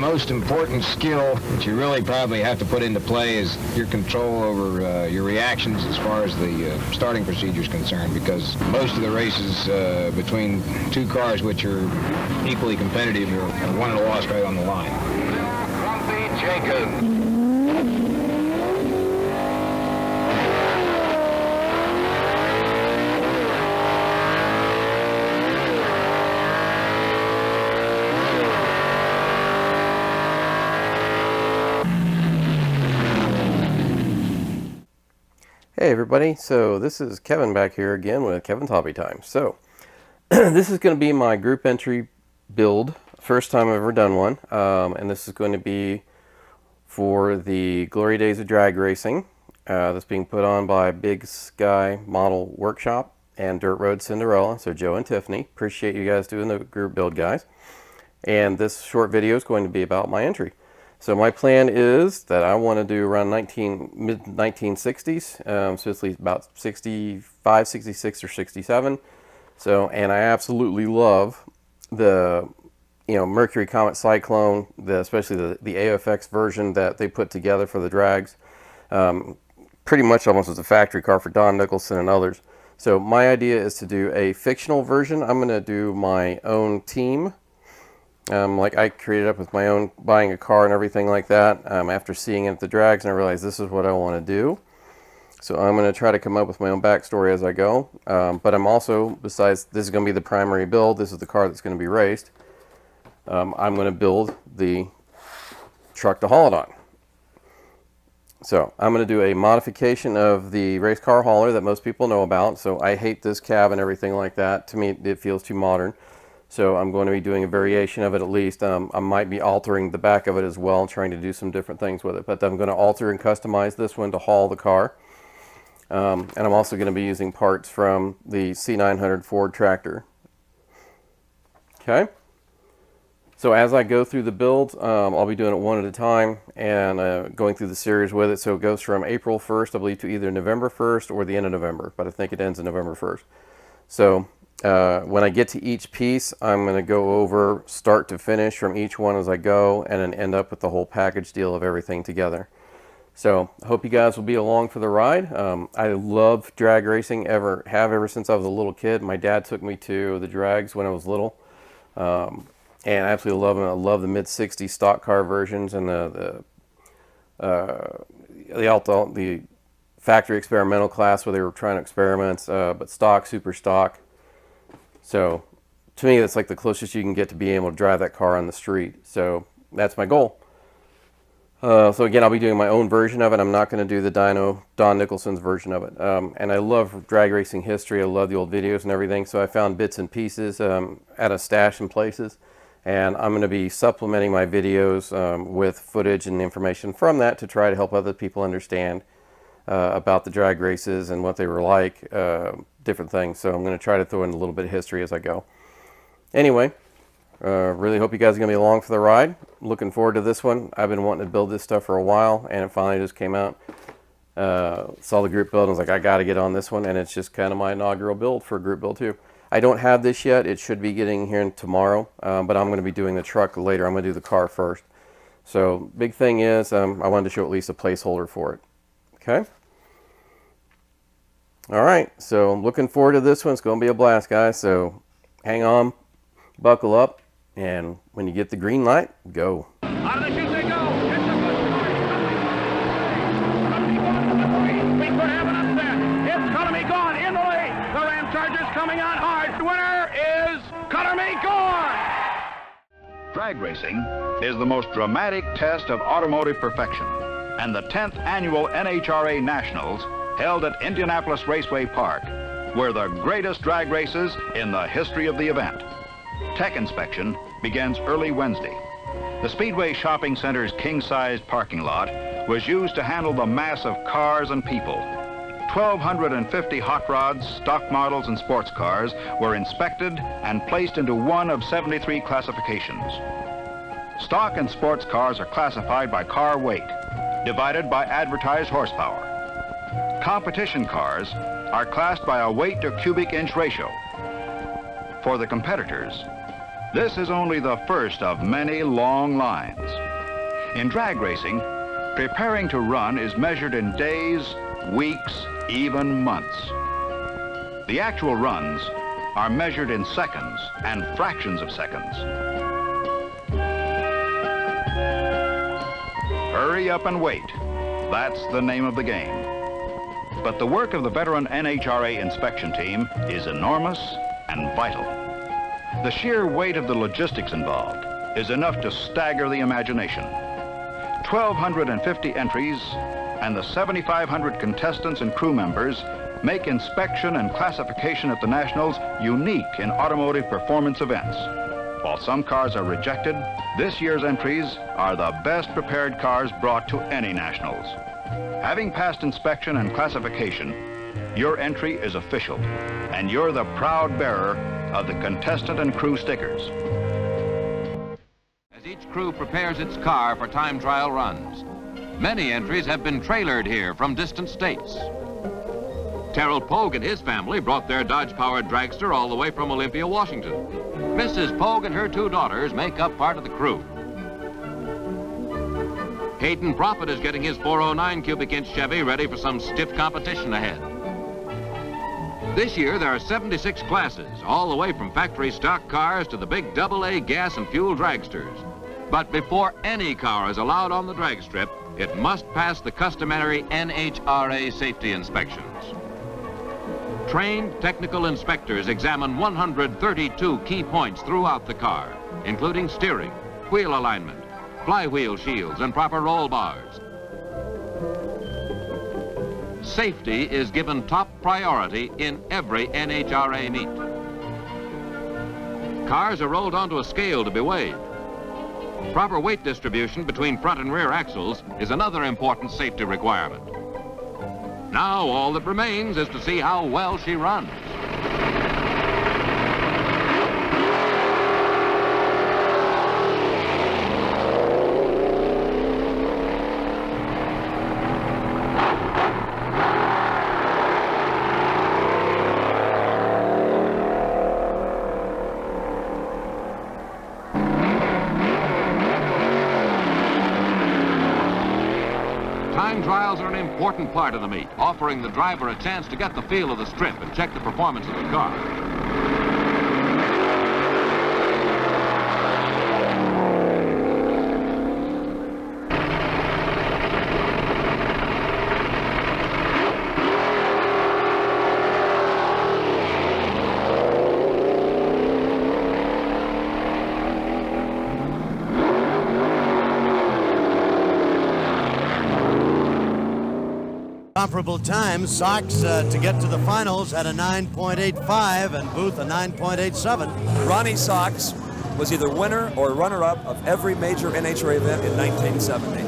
most important skill that you really probably have to put into play is your control over your reactions as far as the starting procedure is concerned, because most of the races between two cars which are equally competitive are won and lost right on the line. Grumpy Jenkins. Hey everybody, so this is Kevin back here again with Kevin's Hobby Time. So this is going to be my group entry build, first time I've ever done one, and this is going to be for the Glory Days of Drag Racing that's being put on by Big Sky Model Workshop and Dirt Road Cinderella, so Joe and Tiffany. Appreciate you guys doing the group build, guys. And this short video is going to be about my entry. So my plan is that I want to do around mid-1960s, so it's about 65, 66, or 67. So, and I absolutely love the, Mercury Comet Cyclone, especially the AFX version that they put together for the drags. Pretty much almost as a factory car for Don Nicholson and others. So my idea is to do a fictional version. I'm going to do my own team. Like I created up with my own, buying a car and everything like that after seeing it at the drags, and I realized this is what I want to do. So I'm going to try to come up with my own backstory as I go. But I'm also, besides this is going to be the primary build, this is the car that's going to be raced, I'm going to build the truck to haul it on. So I'm going to do a modification of the race car hauler that most people know about. So I hate this cab and everything like that. To me, it feels too modern. So I'm going to be doing a variation of it at least. I might be altering the back of it as well, trying to do some different things with it. But I'm going to alter and customize this one to haul the car. And I'm also going to be using parts from the C900 Ford tractor. Okay. So as I go through the build, I'll be doing it one at a time and going through the series with it. So it goes from April 1st, I believe, to either November 1st or the end of November. But I think it ends in November 1st. So when I get to each piece, I'm going to go over start to finish from each one as I go, and then end up with the whole package deal of everything together. So I hope you guys will be along for the ride. I love drag racing, ever since I was a little kid. My dad took me to the drags when I was little, and I absolutely love them. I love the mid-60s stock car versions and the factory experimental class where they were trying to experiment, but stock, super stock. So to me, that's like the closest you can get to being able to drive that car on the street. So that's my goal. So again, I'll be doing my own version of it. I'm not going to do the Don Nicholson's version of it. And I love drag racing history. I love the old videos and everything. So I found bits and pieces at a stash in places. And I'm going to be supplementing my videos with footage and information from that to try to help other people understand about the drag races and what they were like, different things. So I'm going to try to throw in a little bit of history as I go. Anyway, really hope you guys are going to be along for the ride. Looking forward to this one. I've been wanting to build this stuff for a while, and it finally just came out. Saw the group build and was like, I got to get on this one, and it's just kind of my inaugural build for group build too. I don't have this yet. It should be getting here tomorrow, but I'm going to be doing the truck later. I'm going to do the car first. So big thing is I wanted to show at least a placeholder for it. Okay. All right, so I'm looking forward to this one. It's going to be a blast, guys. So hang on, buckle up, and when you get the green light, go. Out of the chute they go. It's a good start. Company going to the three. We could have an upset. It's Color Gone in the lead. The Ram Charger's coming on hard. The winner is Color Gone. Drag racing is the most dramatic test of automotive perfection, and the 10th annual NHRA Nationals held at Indianapolis Raceway Park were the greatest drag races in the history of the event. Tech inspection begins early Wednesday. The Speedway Shopping Center's king-sized parking lot was used to handle the mass of cars and people. 1,250 hot rods, stock models, and sports cars were inspected and placed into one of 73 classifications. Stock and sports cars are classified by car weight, divided by advertised horsepower. Competition cars are classed by a weight to cubic inch ratio. For the competitors, This is only the first of many long lines. In drag racing, preparing to run is measured in days, weeks, even months. The actual runs are measured in seconds and fractions of seconds. Hurry up and wait. That's the name of the game. But the work of the veteran NHRA inspection team is enormous and vital. The sheer weight of the logistics involved is enough to stagger the imagination. 1,250 entries and the 7,500 contestants and crew members make inspection and classification at the Nationals unique in automotive performance events. While some cars are rejected, this year's entries are the best prepared cars brought to any Nationals. Having passed inspection and classification, your entry is official, and you're the proud bearer of the contestant and crew stickers. As each crew prepares its car for time trial runs, many entries have been trailered here from distant states. Terrell Pogue and his family brought their Dodge-powered dragster all the way from Olympia, Washington. Mrs. Pogue and her two daughters make up part of the crew. Hayden Prophet is getting his 409 cubic inch Chevy ready for some stiff competition ahead. This year there are 76 classes, all the way from factory stock cars to the big AA gas and fuel dragsters. But before any car is allowed on the drag strip, it must pass the customary NHRA safety inspections. Trained technical inspectors examine 132 key points throughout the car, including steering, wheel alignment, flywheel shields, and proper roll bars. Safety is given top priority in every NHRA meet. Cars are rolled onto a scale to be weighed. Proper weight distribution between front and rear axles is another important safety requirement. Now all that remains is to see how well she runs. Time trials are an important part of the meet, offering the driver a chance to get the feel of the strip and check the performance of the car. Comparable times, Sox to get to the finals had a 9.85 and Booth a 9.87. Ronnie Sox was either winner or runner-up of every major NHRA event in 1970.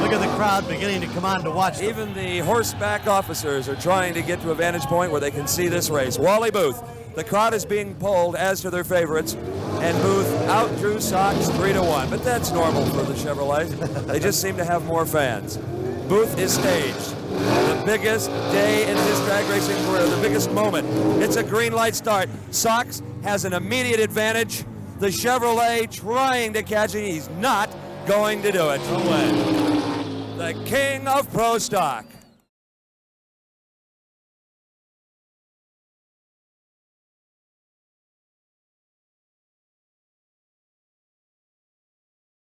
Look at the crowd beginning to come on to watch them. Even the horseback officers are trying to get to a vantage point where they can see this race. Wally Booth, the crowd is being pulled as to their favorites, and Booth outdrew Sox 3-1. But that's normal for the Chevrolet. They just seem to have more fans. Booth is staged. The biggest day in his drag racing career, the biggest moment. It's a green light start. Sox has an immediate advantage. The Chevrolet trying to catch it. He's not going to do it. No way. The king of pro stock.